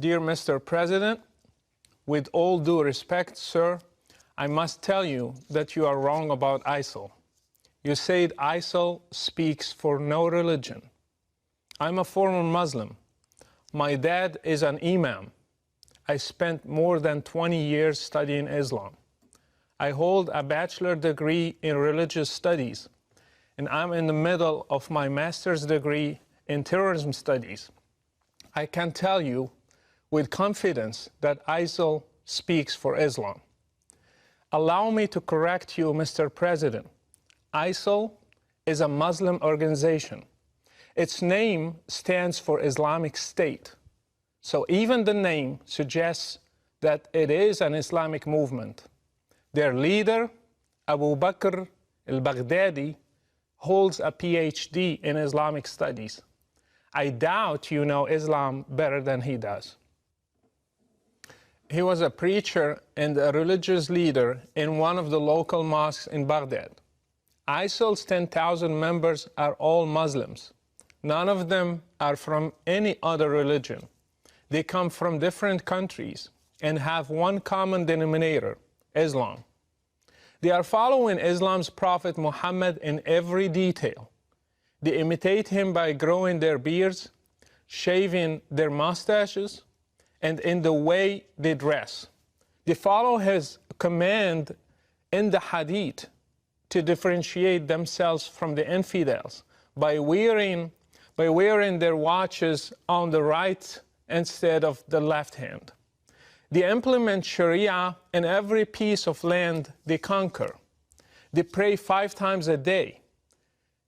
Dear Mr. President, with all due respect, sir, I must tell you that you are wrong about ISIL. You said ISIL speaks for no religion. I'm a former Muslim. My dad is an imam. I spent more than 20 years studying Islam. I hold a bachelor degree in religious studies, and I'm in the middle of my master's degree in terrorism studies. I can tell you with confidence that ISIL speaks for Islam. Allow me to correct you, Mr. President. ISIL is a Muslim organization. Its name stands for Islamic State. So even the name suggests that it is an Islamic movement. Their leader, Abu Bakr al-Baghdadi, holds a PhD in Islamic studies. I doubt you know Islam better than he does. He was a preacher and a religious leader in one of the local mosques in Baghdad. ISIL's 10,000 members are all Muslims. None of them are from any other religion. They come from different countries and have one common denominator, Islam. They are following Islam's Prophet Muhammad in every detail. They imitate him by growing their beards, shaving their mustaches, and in the way they dress. They follow his command in the hadith to differentiate themselves from the infidels by wearing their watches on the right instead of the left hand. They implement Sharia in every piece of land they conquer. They pray 5 times a day.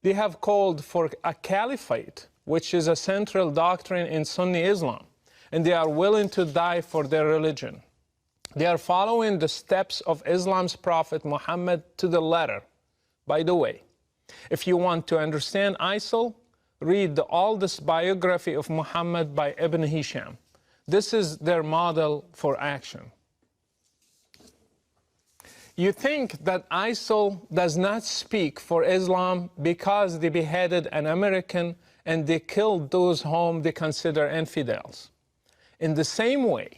They have called for a caliphate, which is a central doctrine in Sunni Islam, and they are willing to die for their religion. They are following the steps of Islam's Prophet Muhammad to the letter. By the way, if you want to understand ISIL, read the oldest biography of Muhammad by Ibn Hisham. This is their model for action. You think that ISIL does not speak for Islam because they beheaded an American and they killed those whom they consider infidels. In the same way,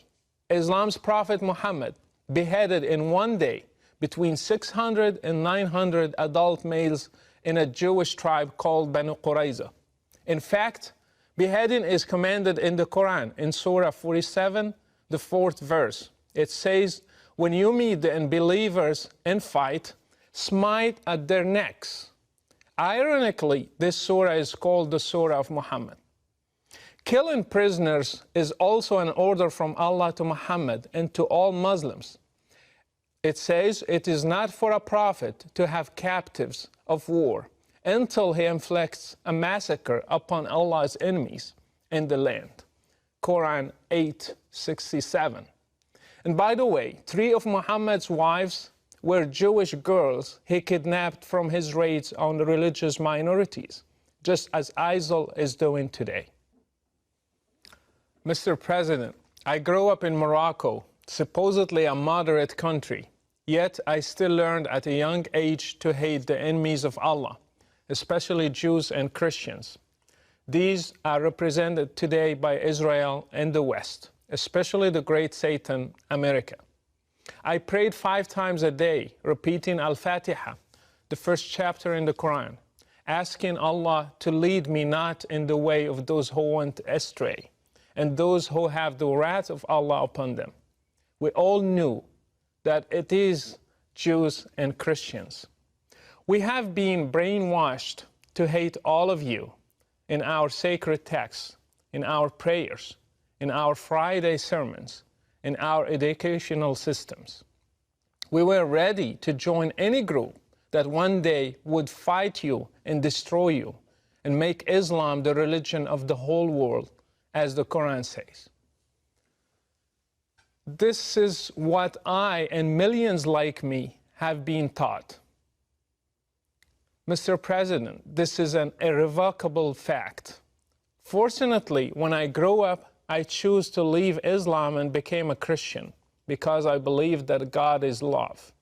Islam's Prophet Muhammad beheaded in one day between 600 and 900 adult males in a Jewish tribe called Banu Qurayza. In fact, beheading is commanded in the Quran, in Surah 47, the 4th verse. It says, when you meet the unbelievers in fight, smite at their necks. Ironically, this surah is called the Surah of Muhammad. Killing prisoners is also an order from Allah to Muhammad and to all Muslims. It says it is not for a prophet to have captives of war until he inflicts a massacre upon Allah's enemies in the land. Quran 8:67. And by the way, 3 of Muhammad's wives were Jewish girls he kidnapped from his raids on the religious minorities, just as ISIL is doing today. Mr. President, I grew up in Morocco, supposedly a moderate country, yet I still learned at a young age to hate the enemies of Allah, especially Jews and Christians. These are represented today by Israel and the West, especially the great Satan, America. I prayed 5 times a day, repeating Al-Fatiha, the first chapter in the Quran, asking Allah to lead me not in the way of those who went astray, and those who have the wrath of Allah upon them. We all knew that it is Jews and Christians. We have been brainwashed to hate all of you in our sacred texts, in our prayers, in our Friday sermons, in our educational systems. We were ready to join any group that one day would fight you and destroy you and make Islam the religion of the whole world, as the Quran says. This is what I and millions like me have been taught. Mr. President, this is an irrevocable fact. Fortunately, when I grew up, I chose to leave Islam and became a Christian because I believe that God is love.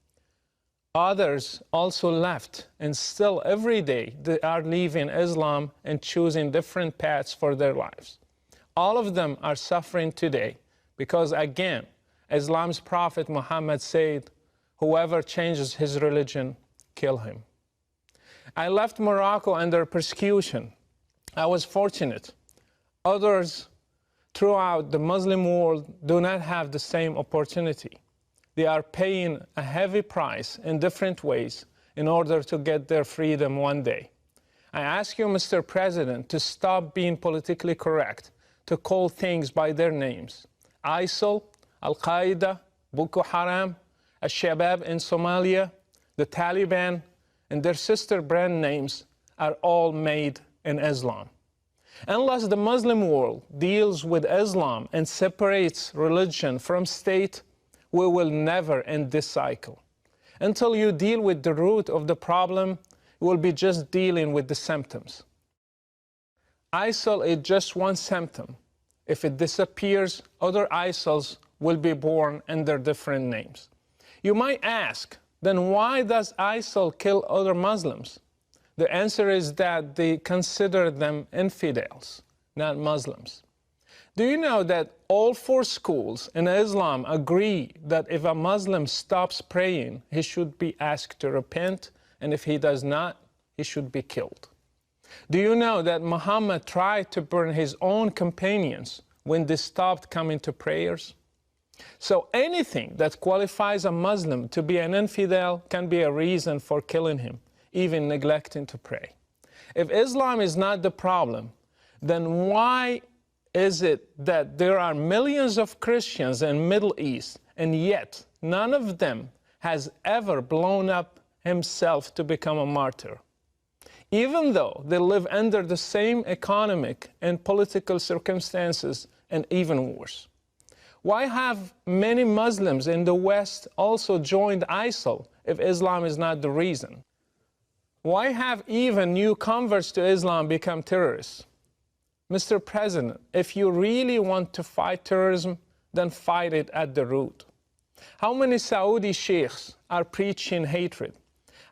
Others also left, and still every day they are leaving Islam and choosing different paths for their lives. All of them are suffering today Because again, Islam's Prophet Muhammad said, whoever changes his religion, kill him. I left Morocco under persecution. I was fortunate. Others throughout the Muslim world do not have the same opportunity. They are paying a heavy price in different ways in order to get their freedom one day. I ask you, Mr. President, to stop being politically correct, to call things by their names. ISIL, Al-Qaeda, Boko Haram, Al-Shabaab in Somalia, the Taliban, and their sister brand names are all made in Islam. Unless the Muslim world deals with Islam and separates religion from state, we will never end this cycle. Until you deal with the root of the problem, you will be just dealing with the symptoms. ISIL is just one symptom. If it disappears, other ISILs will be born under different names. You might ask, then why does ISIL kill other Muslims? The answer is that they consider them infidels, not Muslims. Do you know that all 4 schools in Islam agree that if a Muslim stops praying, he should be asked to repent, and if he does not, he should be killed? Do you know that Muhammad tried to burn his own companions when they stopped coming to prayers? So anything that qualifies a Muslim to be an infidel can be a reason for killing him, even neglecting to pray. If Islam is not the problem, then why is it that there are millions of Christians in Middle East, and yet none of them has ever blown up himself to become a martyr? Even though they live under the same economic and political circumstances, and even worse. Why have many Muslims in the West also joined ISIL if Islam is not the reason? Why have even new converts to Islam become terrorists? Mr. President, if you really want to fight terrorism, then fight it at the root. How many Saudi sheikhs are preaching hatred?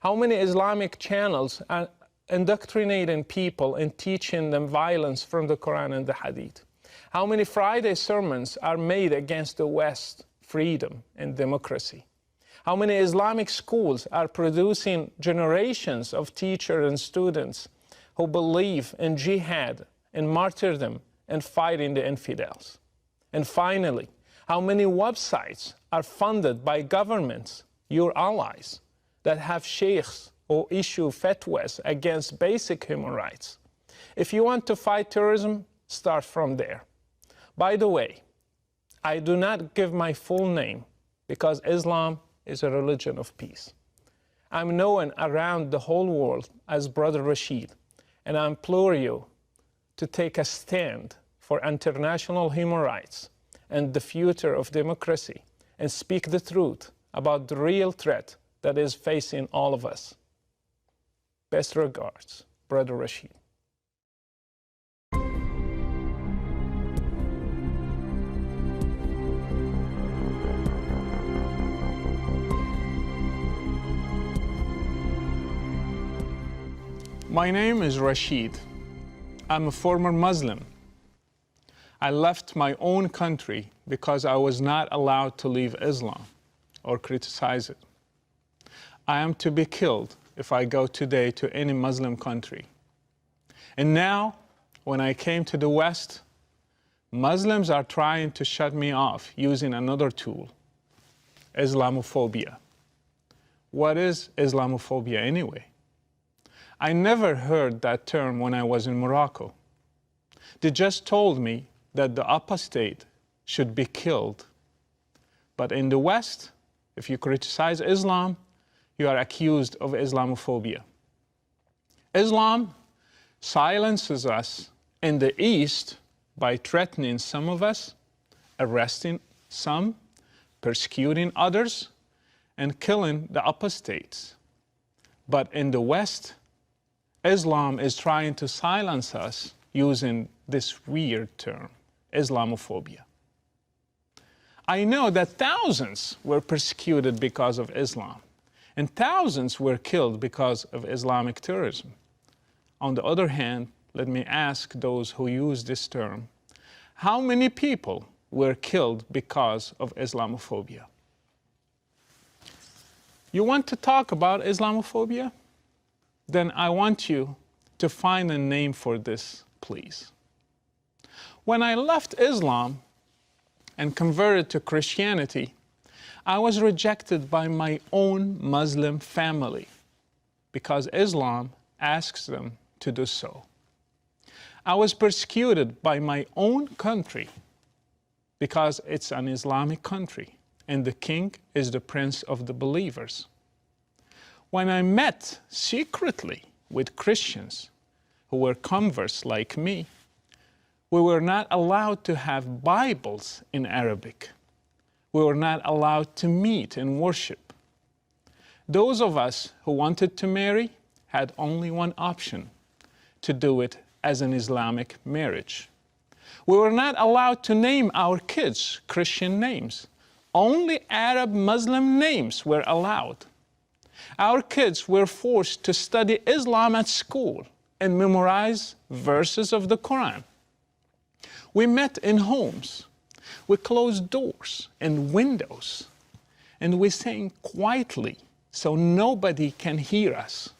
How many Islamic channels are indoctrinating people and teaching them violence from the Quran and the Hadith? How many Friday sermons are made against the West, freedom and democracy? How many Islamic schools are producing generations of teachers and students who believe in jihad and martyrdom and fighting the infidels? And finally, how many websites are funded by governments, your allies, that have sheikhs who issue fatwas against basic human rights? If you want to fight terrorism, start from there. By the way, I do not give my full name because Islam is a religion of peace. I'm known around the whole world as Brother Rachid, and I implore you to take a stand for international human rights and the future of democracy and speak the truth about the real threat that is facing all of us. Best regards, Brother Rachid. My name is Rachid. I'm a former Muslim. I left my own country because I was not allowed to leave Islam or criticize it. I am to be killed if I go today to any Muslim country. And now, when I came to the West, Muslims are trying to shut me off using another tool, Islamophobia. What is Islamophobia anyway? I never heard that term when I was in Morocco. They just told me that the apostate should be killed. But in the West, if you criticize Islam, you are accused of Islamophobia. Islam silences us in the East by threatening some of us, arresting some, persecuting others, and killing the apostates. But in the West, Islam is trying to silence us using this weird term, Islamophobia. I know that thousands were persecuted because of Islam, and thousands were killed because of Islamic terrorism. On the other hand, let me ask those who use this term, how many people were killed because of Islamophobia. You want to talk about Islamophobia? Then I want you to find a name for this, please. When I left Islam and converted to Christianity, I was rejected by my own Muslim family because Islam asks them to do so. I was persecuted by my own country because it's an Islamic country and the king is the prince of the believers. When I met secretly with Christians who were converts like me, we were not allowed to have Bibles in Arabic. We were not allowed to meet and worship. Those of us who wanted to marry had only one option: to do it as an Islamic marriage. We were not allowed to name our kids Christian names. Only Arab Muslim names were allowed. Our kids were forced to study Islam at school and memorize verses of the Quran. We met in homes. We closed doors and windows, and we sang quietly so nobody can hear us.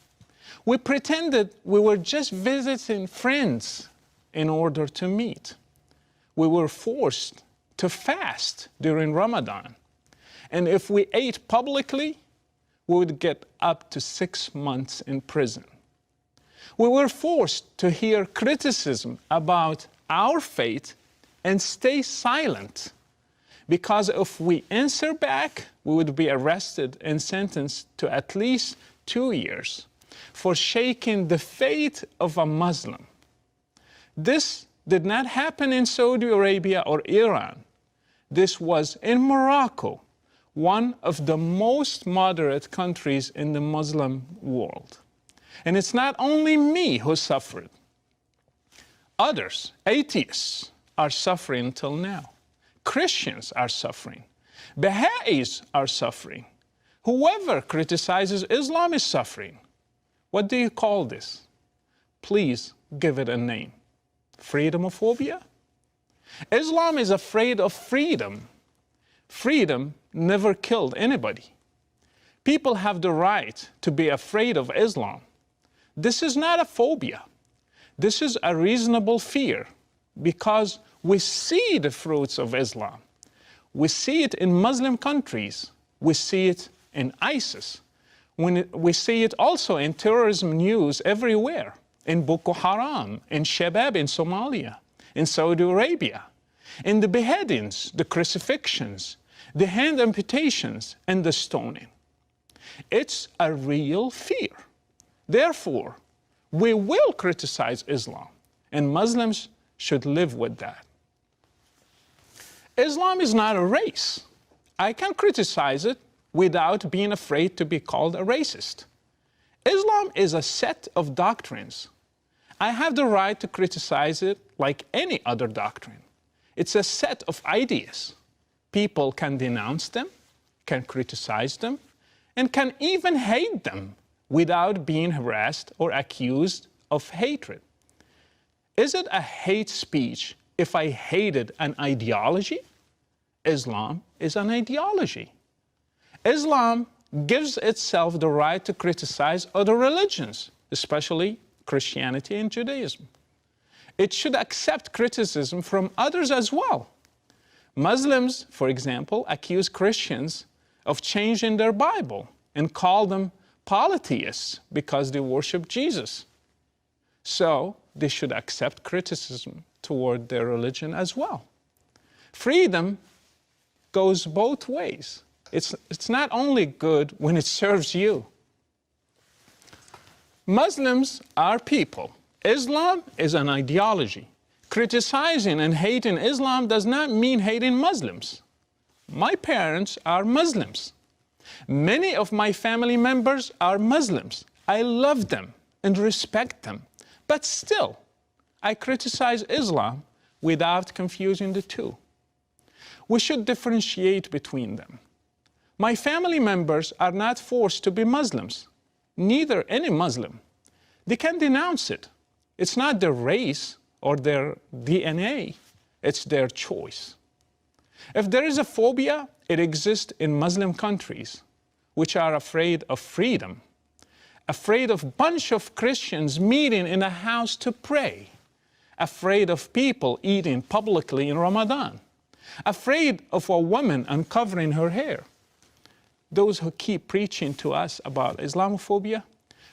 We pretended we were just visiting friends in order to meet. We were forced to fast during Ramadan, and if we ate publicly, we would get up to 6 months in prison. We were forced to hear criticism about our faith and stay silent, because if we answer back, we would be arrested and sentenced to at least 2 years for shaking the faith of a Muslim. This did not happen in Saudi Arabia or Iran. This was in Morocco, one of the most moderate countries in the Muslim world. And it's not only me who suffered. Others, atheists, are suffering till now. Christians are suffering. Baha'is are suffering. Whoever criticizes Islam is suffering. What do you call this? Please give it a name. Freedomophobia? Islam is afraid of freedom. Freedom never killed anybody. People have the right to be afraid of Islam. This is not a phobia. This is a reasonable fear, because we see the fruits of Islam. We see it in Muslim countries. We see it in ISIS. We see it also in terrorism news everywhere, in Boko Haram, in Shabab in Somalia, in Saudi Arabia, in the beheadings, the crucifixions, the hand amputations, and the stoning. It's a real fear. Therefore, we will criticize Islam, and Muslims should live with that. Islam is not a race. I can criticize it without being afraid to be called a racist. Islam is a set of doctrines. I have the right to criticize it like any other doctrine. It's a set of ideas. People can denounce them, can criticize them, and can even hate them without being harassed or accused of hatred. Is it a hate speech if I hated an ideology? Islam is an ideology. Islam gives itself the right to criticize other religions, especially Christianity and Judaism. It should accept criticism from others as well. Muslims, for example, accuse Christians of changing their Bible and call them polytheists because they worship Jesus. So they should accept criticism toward their religion as well. Freedom goes both ways. It's not only good when it serves you. Muslims are people. Islam is an ideology. Criticizing and hating Islam does not mean hating Muslims. My parents are Muslims. Many of my family members are Muslims. I love them and respect them. But still, I criticize Islam without confusing the two. We should differentiate between them. My family members are not forced to be Muslims, neither any Muslim. They can denounce it. It's not their race or their DNA, it's their choice. If there is a phobia, it exists in Muslim countries, which are afraid of freedom, afraid of a bunch of Christians meeting in a house to pray, afraid of people eating publicly in Ramadan, afraid of a woman uncovering her hair. Those who keep preaching to us about Islamophobia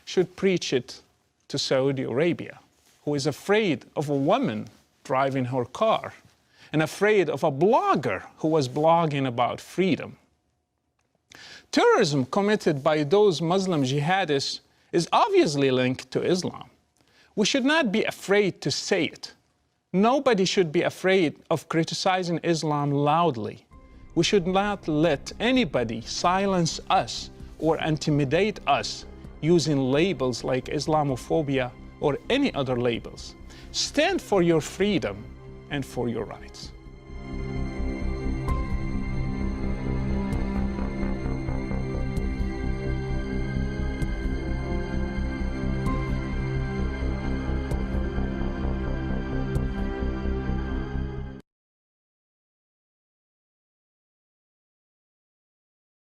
should preach it to Saudi Arabia, who is afraid of a woman driving her car and afraid of a blogger who was blogging about freedom. Terrorism committed by those Muslim jihadists is obviously linked to Islam. We should not be afraid to say it. Nobody should be afraid of criticizing Islam loudly. We should not let anybody silence us or intimidate us using labels like Islamophobia or any other labels. Stand for your freedom and for your rights.